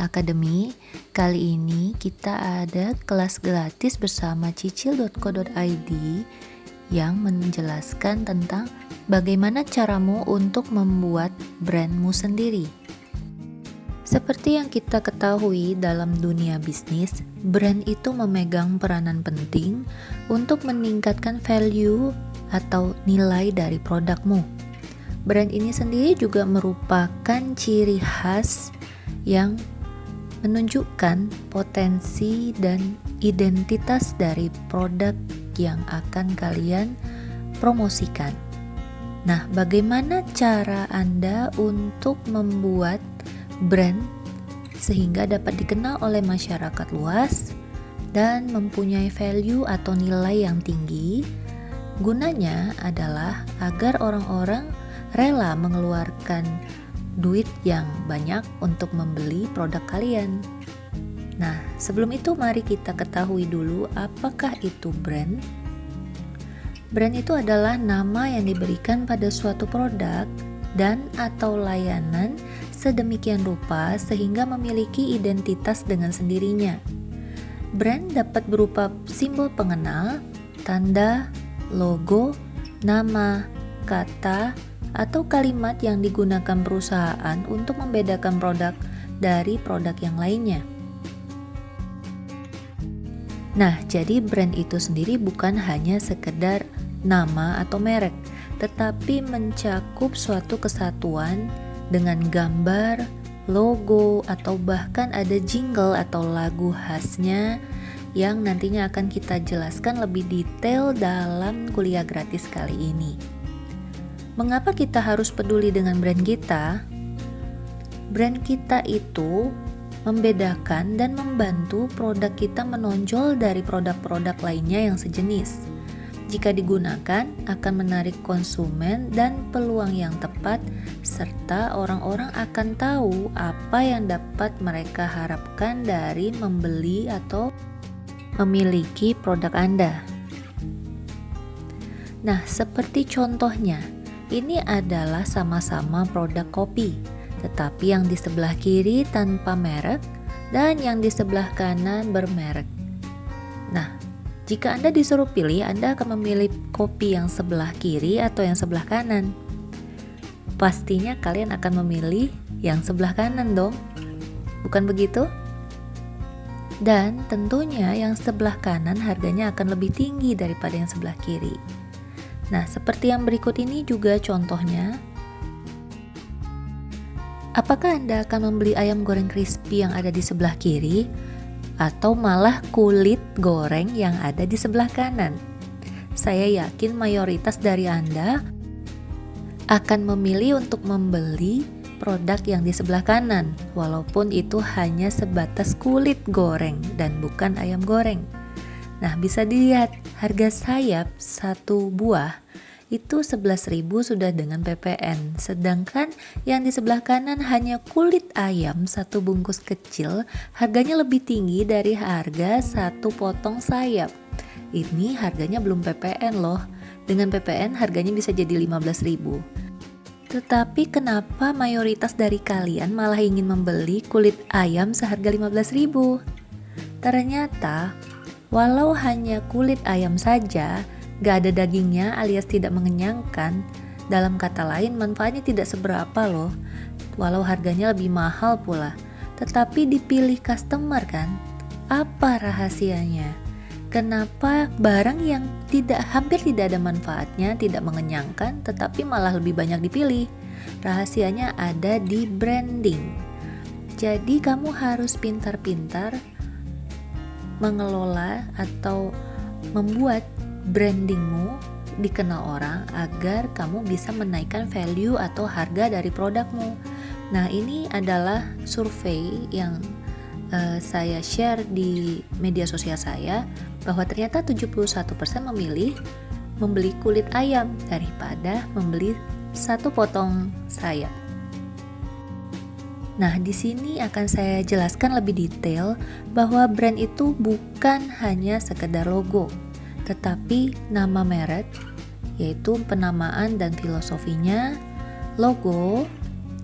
Academy. Kali ini kita ada kelas gratis bersama cicil.co.id yang menjelaskan tentang bagaimana caramu untuk membuat brandmu sendiri. Seperti yang kita ketahui dalam dunia bisnis, brand itu memegang peranan penting untuk meningkatkan value atau nilai dari produkmu. Brand ini sendiri juga merupakan ciri khas yang menunjukkan potensi dan identitas dari produk yang akan kalian promosikan. Nah, bagaimana cara Anda untuk membuat brand sehingga dapat dikenal oleh masyarakat luas dan mempunyai value atau nilai yang tinggi? Gunanya adalah agar orang-orang rela mengeluarkan duit yang banyak untuk membeli produk kalian. Nah, sebelum itu mari kita ketahui dulu apakah itu brand. Brand itu adalah nama yang diberikan pada suatu produk dan atau layanan sedemikian rupa sehingga memiliki identitas dengan sendirinya. Brand dapat berupa simbol pengenal, tanda, logo, nama, kata, atau kalimat yang digunakan perusahaan untuk membedakan produk dari produk yang lainnya. Nah, jadi brand itu sendiri bukan hanya sekedar nama atau merek, tetapi mencakup suatu kesatuan dengan gambar, logo, atau bahkan ada jingle atau lagu khasnya yang nantinya akan kita jelaskan lebih detail dalam kuliah gratis kali ini. Mengapa kita harus peduli dengan brand kita? Brand kita itu membedakan dan membantu produk kita menonjol dari produk-produk lainnya yang sejenis. Jika digunakan, akan menarik konsumen dan peluang yang tepat, serta orang-orang akan tahu apa yang dapat mereka harapkan dari membeli atau memiliki produk Anda. Nah, seperti contohnya, ini adalah sama-sama produk kopi, tetapi yang di sebelah kiri tanpa merek dan yang di sebelah kanan bermerek. Nah, jika Anda disuruh pilih, Anda akan memilih kopi yang sebelah kiri atau yang sebelah kanan. Pastinya kalian akan memilih yang sebelah kanan dong, bukan begitu? Dan tentunya yang sebelah kanan harganya akan lebih tinggi daripada yang sebelah kiri. Nah, seperti yang berikut ini juga contohnya. Apakah Anda akan membeli ayam goreng crispy yang ada di sebelah kiri atau malah kulit goreng yang ada di sebelah kanan? Saya yakin mayoritas dari Anda akan memilih untuk membeli produk yang di sebelah kanan, walaupun itu hanya sebatas kulit goreng dan bukan ayam goreng. Nah, bisa dilihat harga sayap satu buah itu 11.000 sudah dengan PPN. Sedangkan yang di sebelah kanan hanya kulit ayam satu bungkus kecil, harganya lebih tinggi dari harga satu potong sayap. Ini harganya belum PPN loh. Dengan PPN harganya bisa jadi 15.000. Tetapi kenapa mayoritas dari kalian malah ingin membeli kulit ayam seharga 15.000? Ternyata walau hanya kulit ayam saja, gak ada dagingnya alias tidak mengenyangkan. Dalam kata lain, manfaatnya tidak seberapa loh, walau harganya lebih mahal pula. Tetapi dipilih customer kan? Apa rahasianya? Kenapa barang yang hampir tidak ada manfaatnya, tidak mengenyangkan, tetapi malah lebih banyak dipilih? Rahasianya ada di branding. Jadi kamu harus pintar-pintar mengelola atau membuat brandingmu dikenal orang agar kamu bisa menaikkan value atau harga dari produkmu. Nah, ini adalah survei yang saya share di media sosial saya, bahwa ternyata 71% memilih membeli kulit ayam daripada membeli satu potong sayap. Nah, di sini akan saya jelaskan lebih detail bahwa brand itu bukan hanya sekedar logo, tetapi nama merek, yaitu penamaan dan filosofinya, logo,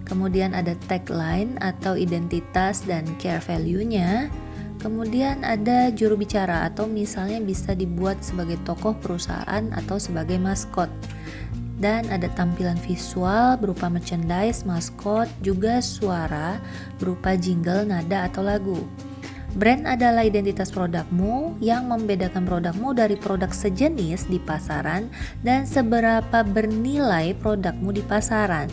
kemudian ada tagline atau identitas dan care value-nya, kemudian ada juru bicara atau misalnya bisa dibuat sebagai tokoh perusahaan atau sebagai maskot. Dan ada tampilan visual berupa merchandise, maskot, juga suara berupa jingle, nada, atau lagu. Brand adalah identitas produkmu yang membedakan produkmu dari produk sejenis di pasaran dan seberapa bernilai produkmu di pasaran.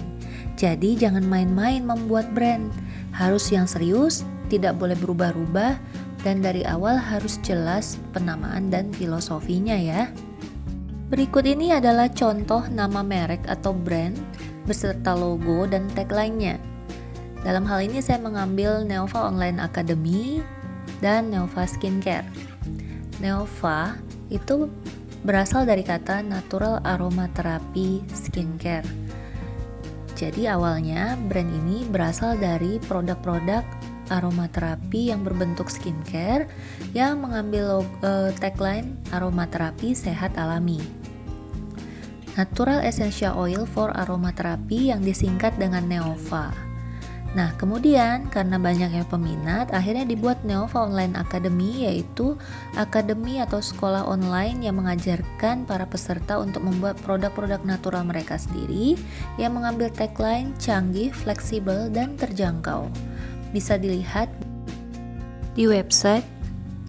Jadi jangan main-main membuat brand, harus yang serius, tidak boleh berubah-ubah, dan dari awal harus jelas penamaan dan filosofinya ya. Berikut ini adalah contoh nama merek atau brand beserta logo dan tagline-nya. Dalam hal ini saya mengambil Neova Online Academy dan Neova Skincare. Neova itu berasal dari kata natural aromaterapi skincare. Jadi awalnya brand ini berasal dari produk-produk aromaterapi yang berbentuk skincare yang mengambil tagline aromaterapi sehat alami. Natural Essential Oil for Aromatherapy yang disingkat dengan Neova. Nah, kemudian karena banyaknya peminat, akhirnya dibuat Neova Online Academy, yaitu akademi atau sekolah online yang mengajarkan para peserta untuk membuat produk-produk natural mereka sendiri yang mengambil tagline canggih, fleksibel, dan terjangkau. Bisa dilihat di website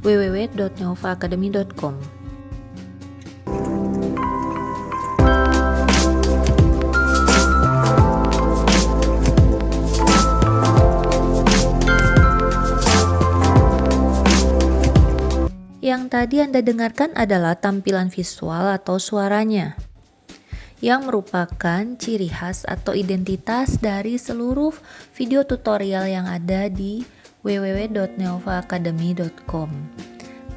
www.neovaacademy.com. Yang tadi Anda dengarkan adalah tampilan visual atau suaranya, yang merupakan ciri khas atau identitas dari seluruh video tutorial yang ada di www.neovaacademy.com.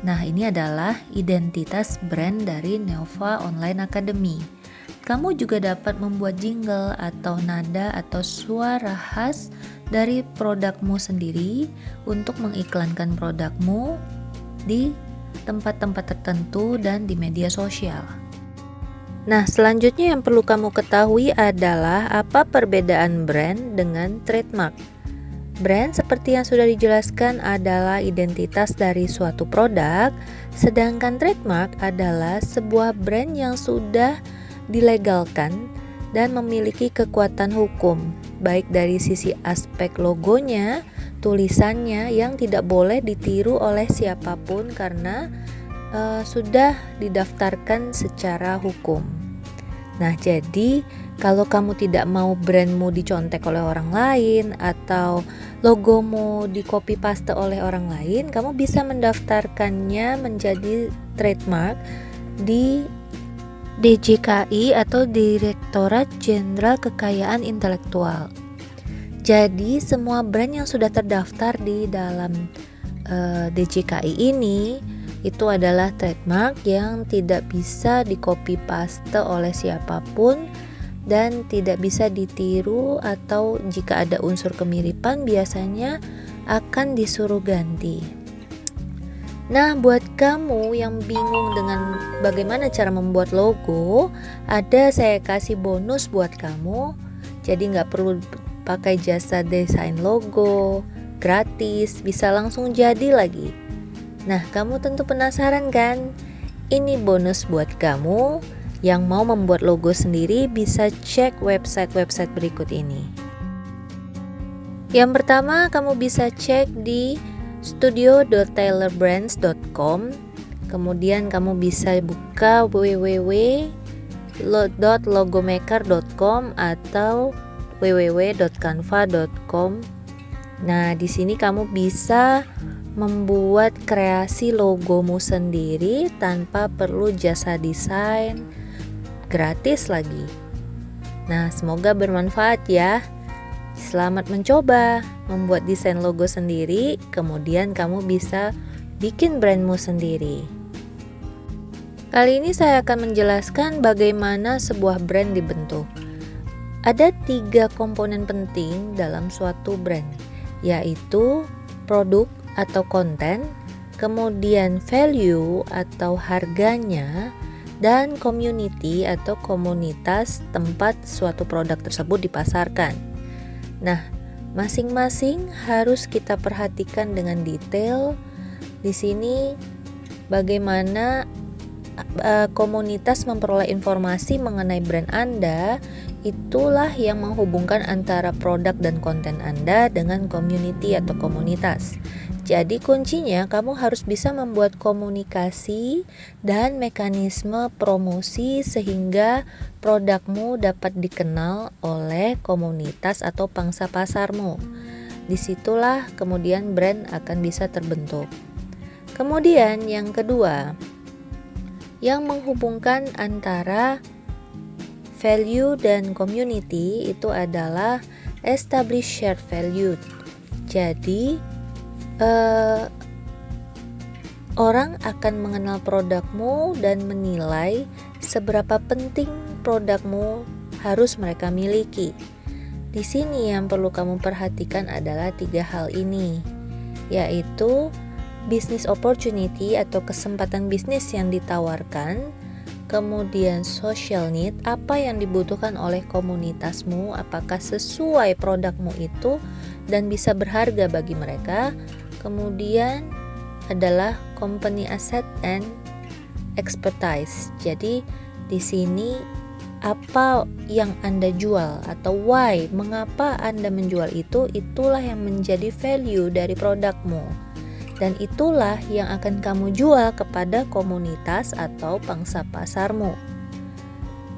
Nah, ini adalah identitas brand dari Neova Online Academy. Kamu juga dapat membuat jingle atau nada atau suara khas dari produkmu sendiri untuk mengiklankan produkmu di tempat-tempat tertentu dan di media sosial. Nah, selanjutnya yang perlu kamu ketahui adalah apa perbedaan brand dengan trademark. Brand seperti yang sudah dijelaskan adalah identitas dari suatu produk, sedangkan trademark adalah sebuah brand yang sudah dilegalkan dan memiliki kekuatan hukum, baik dari sisi aspek logonya, tulisannya yang tidak boleh ditiru oleh siapapun karena sudah didaftarkan secara hukum. Nah, jadi kalau kamu tidak mau brandmu dicontek oleh orang lain atau logomu di copy paste oleh orang lain, kamu bisa mendaftarkannya menjadi trademark di DJKI atau Direktorat Jenderal Kekayaan Intelektual. Jadi semua brand yang sudah terdaftar di dalam DJKI ini itu adalah trademark yang tidak bisa di copy paste oleh siapapun dan tidak bisa ditiru, atau jika ada unsur kemiripan biasanya akan disuruh ganti. Nah, buat kamu yang bingung dengan bagaimana cara membuat logo, saya kasih bonus buat kamu. Jadi nggak perlu pakai jasa desain logo, gratis, bisa langsung jadi lagi. Nah, kamu tentu penasaran kan? Ini bonus buat kamu yang mau membuat logo sendiri, bisa cek website-website berikut ini. Yang pertama, kamu bisa cek di studio.tailorbrands.com. Kemudian kamu bisa buka www.logomaker.com atau www.canva.com. Nah, di sini kamu bisa membuat kreasi logomu sendiri tanpa perlu jasa desain, gratis lagi. Nah, semoga bermanfaat ya. Selamat mencoba membuat desain logo sendiri, kemudian kamu bisa bikin brandmu sendiri. Kali ini saya akan menjelaskan bagaimana sebuah brand dibentuk. Ada 3 komponen penting dalam suatu brand, yaitu produk atau konten, kemudian value atau harganya, dan community atau komunitas tempat suatu produk tersebut dipasarkan. Nah, masing-masing harus kita perhatikan dengan detail. Di sini bagaimana komunitas memperoleh informasi mengenai brand Anda, itulah yang menghubungkan antara produk dan konten Anda dengan community atau komunitas. Jadi kuncinya kamu harus bisa membuat komunikasi dan mekanisme promosi sehingga produkmu dapat dikenal oleh komunitas atau pangsa pasarmu. Disitulah kemudian brand akan bisa terbentuk. Kemudian yang kedua, yang menghubungkan antara value dan community itu adalah establish shared value. Jadi orang akan mengenal produkmu dan menilai seberapa penting produkmu harus mereka miliki. Di sini yang perlu kamu perhatikan adalah 3 hal ini, yaitu business opportunity atau kesempatan bisnis yang ditawarkan, kemudian social need, apa yang dibutuhkan oleh komunitasmu, apakah sesuai produkmu itu dan bisa berharga bagi mereka. Kemudian adalah company asset and expertise. Jadi di sini apa yang Anda jual atau why, mengapa Anda menjual itu, itulah yang menjadi value dari produkmu. Dan itulah yang akan kamu jual kepada komunitas atau pangsa pasarmu.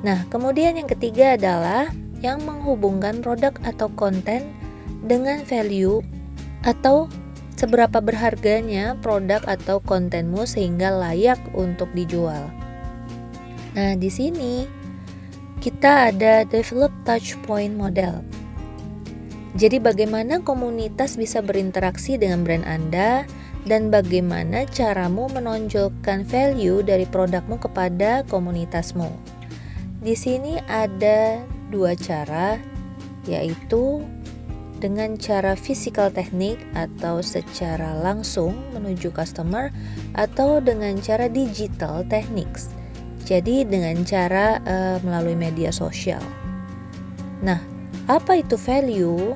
Nah, kemudian yang ketiga adalah yang menghubungkan produk atau konten dengan value atau seberapa berharganya produk atau kontenmu sehingga layak untuk dijual. Nah, di sini kita ada develop touch point model. Jadi bagaimana komunitas bisa berinteraksi dengan brand Anda dan bagaimana caramu menonjolkan value dari produkmu kepada komunitasmu. Di sini ada 2 cara, yaitu dengan cara physical teknik atau secara langsung menuju customer, atau dengan cara digital techniques. Jadi dengan cara melalui media sosial. Nah, apa itu value?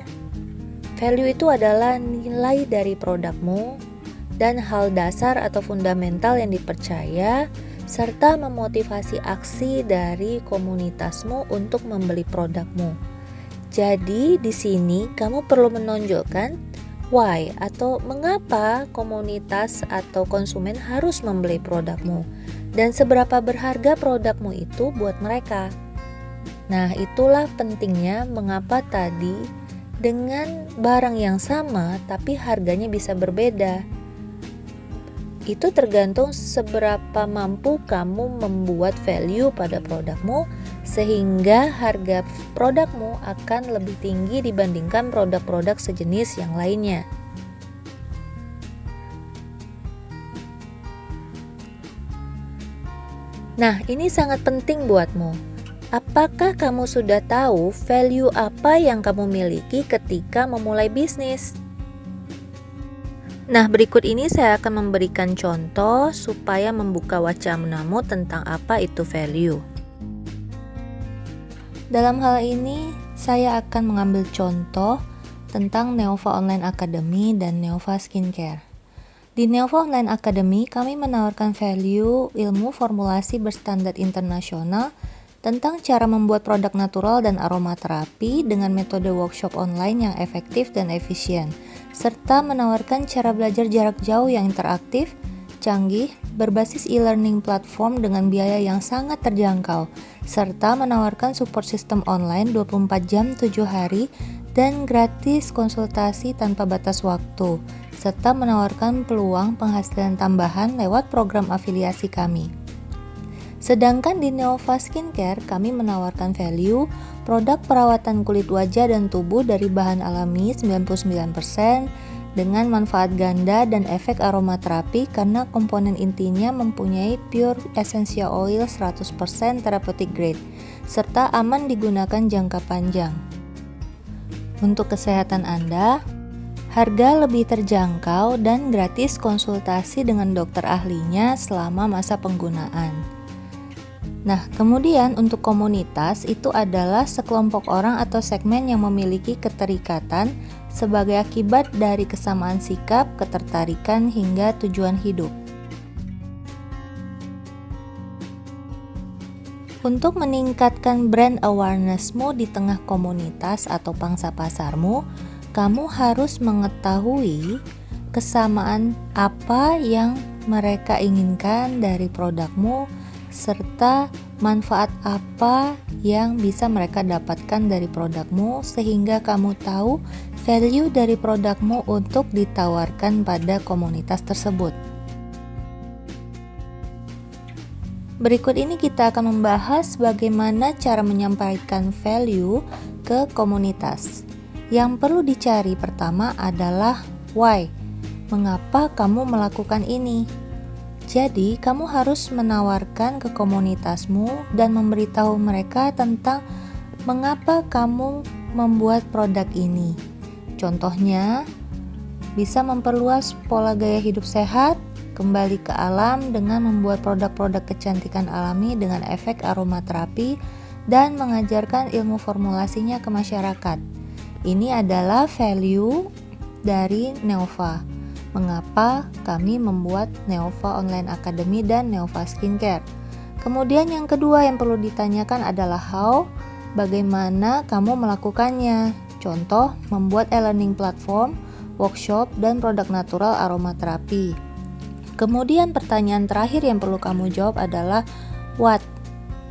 Value itu adalah nilai dari produkmu dan hal dasar atau fundamental yang dipercaya serta memotivasi aksi dari komunitasmu untuk membeli produkmu. Jadi di sini kamu perlu menonjolkan why atau mengapa komunitas atau konsumen harus membeli produkmu dan seberapa berharga produkmu itu buat mereka. Nah, itulah pentingnya mengapa tadi dengan barang yang sama tapi harganya bisa berbeda. Itu tergantung seberapa mampu kamu membuat value pada produkmu sehingga harga produkmu akan lebih tinggi dibandingkan produk-produk sejenis yang lainnya. Nah, ini sangat penting buatmu. Apakah kamu sudah tahu value apa yang kamu miliki ketika memulai bisnis? Nah, berikut ini saya akan memberikan contoh supaya membuka wacanamu tentang apa itu value. Dalam hal ini, saya akan mengambil contoh tentang Neova Online Academy dan Neova Skincare. Di Neova Online Academy, kami menawarkan value ilmu formulasi berstandar internasional tentang cara membuat produk natural dan aromaterapi dengan metode workshop online yang efektif dan efisien, serta menawarkan cara belajar jarak jauh yang interaktif, canggih, berbasis e-learning platform dengan biaya yang sangat terjangkau, serta menawarkan support system online 24 jam 7 hari dan gratis konsultasi tanpa batas waktu, serta menawarkan peluang penghasilan tambahan lewat program afiliasi kami. Sedangkan di Neova Skincare, kami menawarkan value produk perawatan kulit wajah dan tubuh dari bahan alami 99% dengan manfaat ganda dan efek aromaterapi karena komponen intinya mempunyai pure essential oil 100% therapeutic grade, serta aman digunakan jangka panjang. Untuk kesehatan Anda, harga lebih terjangkau dan gratis konsultasi dengan dokter ahlinya selama masa penggunaan. Nah, kemudian untuk komunitas itu adalah sekelompok orang atau segmen yang memiliki keterikatan sebagai akibat dari kesamaan sikap, ketertarikan, hingga tujuan hidup. Untuk meningkatkan brand awareness-mu di tengah komunitas atau pangsa pasarmu, kamu harus mengetahui kesamaan apa yang mereka inginkan dari produkmu, serta manfaat apa yang bisa mereka dapatkan dari produkmu, sehingga kamu tahu value dari produkmu untuk ditawarkan pada komunitas tersebut. Berikut ini kita akan membahas bagaimana cara menyampaikan value ke komunitas. Yang perlu dicari pertama adalah why. Mengapa kamu melakukan ini? Jadi, kamu harus menawarkan ke komunitasmu dan memberitahu mereka tentang mengapa kamu membuat produk ini. Contohnya, bisa memperluas pola gaya hidup sehat, kembali ke alam dengan membuat produk-produk kecantikan alami dengan efek aromaterapi, dan mengajarkan ilmu formulasinya ke masyarakat. Ini adalah value dari Neova. Mengapa kami membuat Neova Online Academy dan Neova Skincare. Kemudian yang kedua yang perlu ditanyakan adalah how, bagaimana kamu melakukannya. Contoh, membuat e-learning platform, workshop, dan produk natural aromaterapi. Kemudian pertanyaan terakhir yang perlu kamu jawab adalah what,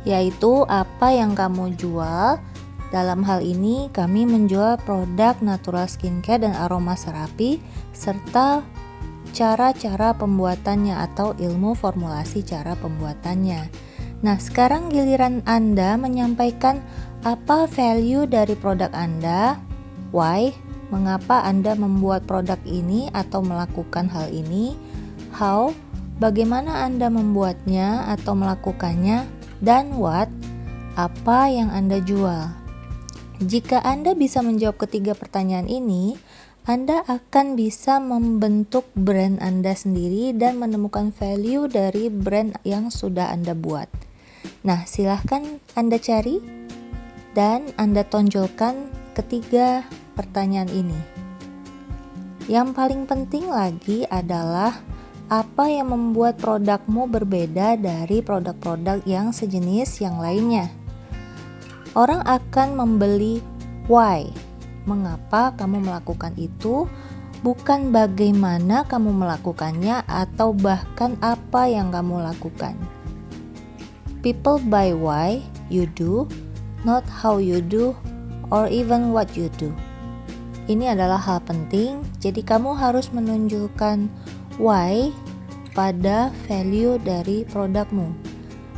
yaitu apa yang kamu jual. Dalam hal ini kami menjual produk natural skincare dan aromaterapi serta cara-cara pembuatannya atau ilmu formulasi cara pembuatannya. Nah, sekarang giliran Anda menyampaikan apa value dari produk Anda, why, mengapa Anda membuat produk ini atau melakukan hal ini, how, bagaimana Anda membuatnya atau melakukannya, dan what, apa yang Anda jual. Jika Anda bisa menjawab ketiga pertanyaan ini, Anda akan bisa membentuk brand Anda sendiri dan menemukan value dari brand yang sudah Anda buat. Nah, silahkan Anda cari dan Anda tonjolkan ketiga pertanyaan ini. Yang paling penting lagi adalah apa yang membuat produkmu berbeda dari produk-produk yang sejenis yang lainnya. Orang akan membeli why, mengapa kamu melakukan itu, bukan bagaimana kamu melakukannya atau bahkan apa yang kamu lakukan. People buy why you do, not how you do, or even what you do. Ini adalah hal penting, jadi kamu harus menunjukkan why pada value dari produkmu.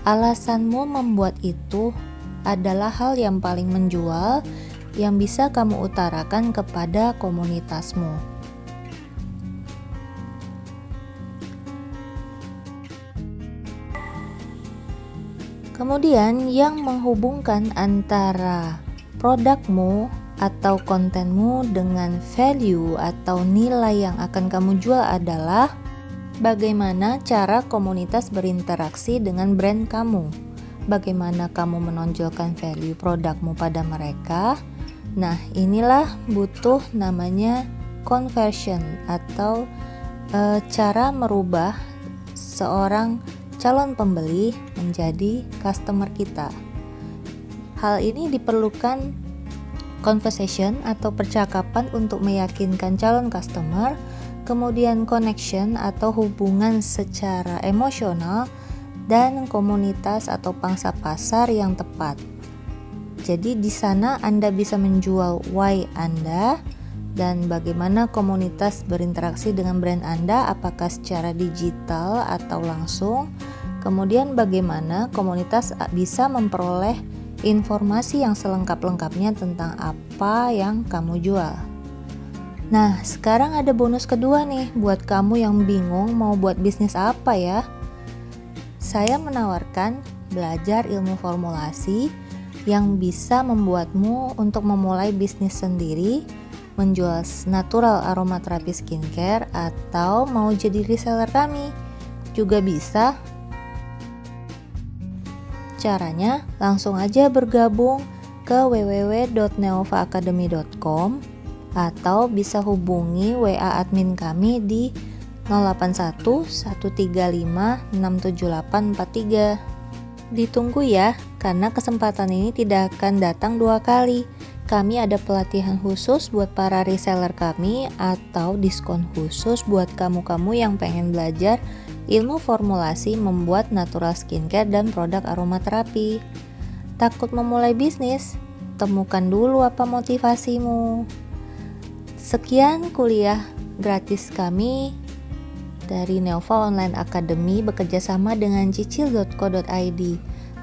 Alasanmu membuat itu adalah hal yang paling menjual yang bisa kamu utarakan kepada komunitasmu. Kemudian yang menghubungkan antara produkmu atau kontenmu dengan value atau nilai yang akan kamu jual adalah bagaimana cara komunitas berinteraksi dengan brand kamu. Bagaimana kamu menonjolkan value produkmu pada mereka. Nah, inilah butuh namanya conversion atau cara merubah seorang calon pembeli menjadi customer kita. Hal ini diperlukan conversation atau percakapan untuk meyakinkan calon customer, kemudian connection atau hubungan secara emosional, dan komunitas atau pangsa pasar yang tepat. Jadi di sana Anda bisa menjual why Anda dan bagaimana komunitas berinteraksi dengan brand Anda, apakah secara digital atau langsung. Kemudian bagaimana komunitas bisa memperoleh informasi yang selengkap-lengkapnya tentang apa yang kamu jual. Nah, sekarang ada bonus kedua nih buat kamu yang bingung mau buat bisnis apa ya. Saya menawarkan belajar ilmu formulasi yang bisa membuatmu untuk memulai bisnis sendiri, menjual natural aromaterapi skincare, atau mau jadi reseller kami. Juga bisa. caranya, langsung aja bergabung ke www.neovaacademy.com atau bisa hubungi WA admin kami di 081 135 67843. Ditunggu ya, karena kesempatan ini tidak akan datang 2 kali. Kami ada pelatihan khusus buat para reseller kami atau diskon khusus buat kamu-kamu yang pengen belajar ilmu formulasi membuat natural skincare dan produk aromaterapi. Takut memulai bisnis? Temukan dulu apa motivasimu. Sekian kuliah gratis kami dari Neova Online Academy bekerjasama dengan cicil.co.id.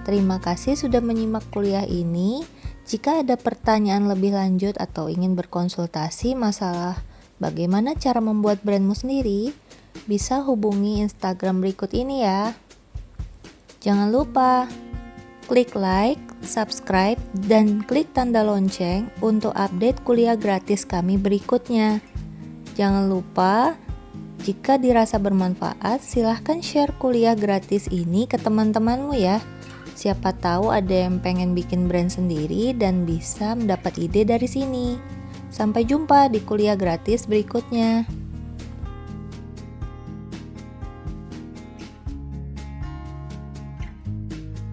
Terima kasih sudah menyimak kuliah ini. Jika ada pertanyaan lebih lanjut atau ingin berkonsultasi masalah bagaimana cara membuat brandmu sendiri, bisa hubungi Instagram berikut ini ya. Jangan lupa klik like, subscribe, dan klik tanda lonceng untuk update kuliah gratis kami berikutnya. Jangan lupa, jika dirasa bermanfaat, silahkan share kuliah gratis ini ke teman-temanmu ya. Siapa tahu ada yang pengen bikin brand sendiri dan bisa mendapat ide dari sini. Sampai jumpa di kuliah gratis berikutnya.